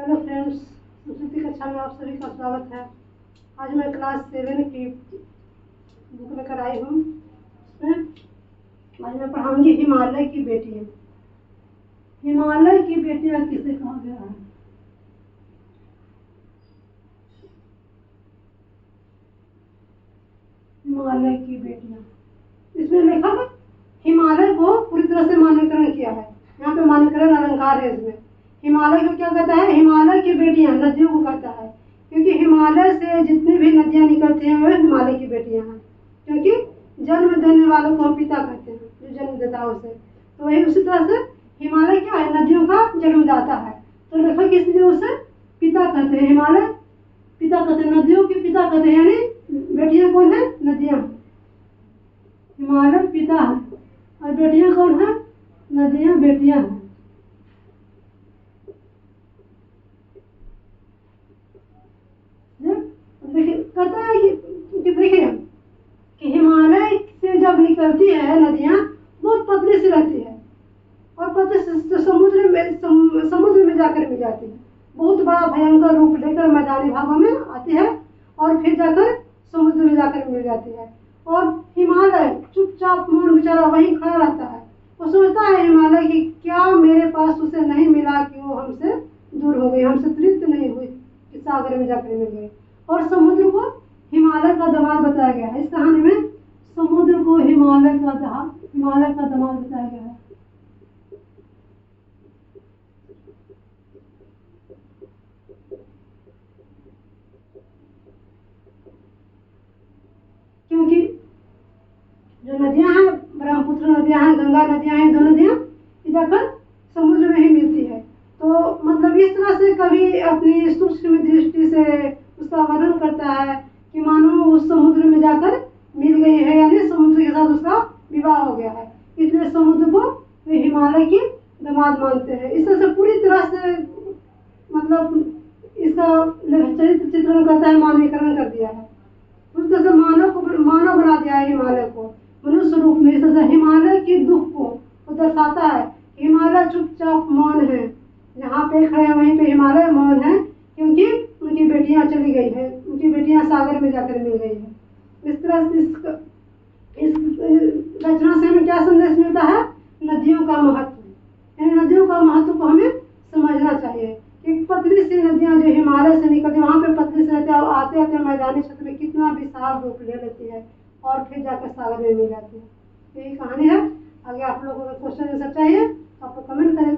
Hello friends, संस्कृति कक्षा में आप सभी का स्वागत है। आज मैं क्लास 7 की बुक लेकर आई हूँ। इसमें आज मैं पढ़ाऊंगी हिमालय की बेटियाँ। हिमालय की बेटियाँ किसे कहा गया है? हिमालय की बेटियाँ, इसमें लेखक हिमालय को पूरी तरह से मानकीकरण किया है। यहाँ पे मानकीकरण अलंकार है। इसमें हिमालय को क्या कहता है? हिमालय की बेटियां, नदियों को कहता है, क्योंकि हिमालय से जितनी भी नदियां निकलती हैं वे हिमालय की बेटियां हैं। क्योंकि जन्म देने वालों को हम पिता कहते हैं, जो जन्म देता है उसे। तो वही उसी तरह से हिमालय क्या है? नदियों का जन्मदाता है। तो लेखक इसलिए उसे पिता कहते हैं। हिमालय पिता कहते हैं, नदियों के पिता कहते हैं। यानी बेटियां कौन है? नदियां। हिमालय पिता है और बेटियां कौन है? नदियां बेटियां हैं। देखिए कहता है कि देखिए कि हिमालय से जब निकलती है नदियां बहुत पतली सी रहती है और पतली से समुद्र में जाकर मिल जाती है। बहुत बड़ा भयंकर रूप लेकर मैदानी भागों में आती है और फिर जाकर समुद्र में जाकर मिल जाती है। और हिमालय चुपचाप मौन बेचारा वहीं खड़ा रहता है। वो सोचता है हिमालय की क्या मेरे पास उसे नहीं मिला कि वो हमसे दूर हो गई, हमसे तृप्त नहीं हुई कि सागर में जाकर मिल गई। और समुद्र को हिमालय का दामाद बताया गया है। इस कहानी में समुद्र को हिमालय का दामाद बताया गया है। क्योंकि जो नदियां हैं, ब्रह्मपुत्र नदियां हैं, गंगा नदियां हैं, दो नदियां जाकर समुद्र में ही मिलती है। तो मतलब इस तरह से कभी अपनी सूक्ष्म दृष्टि से उसका वर्णन करता है कि मानो उस समुद्र में जाकर मिल गई है, यानी समुद्र के साथ उसका विवाह हो गया है। इसलिए समुद्र को वे हिमालय की दामाद मानते हैं। इस तरह से पूरी तरह से मतलब इसका चरित्र चित्रण करता है, मानवीकरण कर दिया है। उस तरह से मानव बना दिया है हिमालय को मनुष्य रूप में। इस तरह से हिमालय के दुख को वो दर्शाता है। हिमालय चुपचाप मौन है, जहाँ पे खड़े हैं वहीं पे हिमालय मौन है, क्योंकि उनकी बेटियां चली गई है, उनकी बेटियां सागर में जाकर मिल गई है। इस तरह से इस रचना से हमें क्या संदेश मिलता है? नदियों का महत्व। यानी नदियों का महत्व को हमें समझना चाहिए कि पतली सी नदियां जो हिमालय से निकलती है, वहाँ पे पतली सी रहती है और आते आते मैदानी क्षेत्र में कितना विशाल रूप ले लेती है और फिर जाकर सागर में मिल जाती है। यही कहानी है। आगे आप लोगों को क्वेश्चन आंसर चाहिए तो आप लोग कमेंट करें।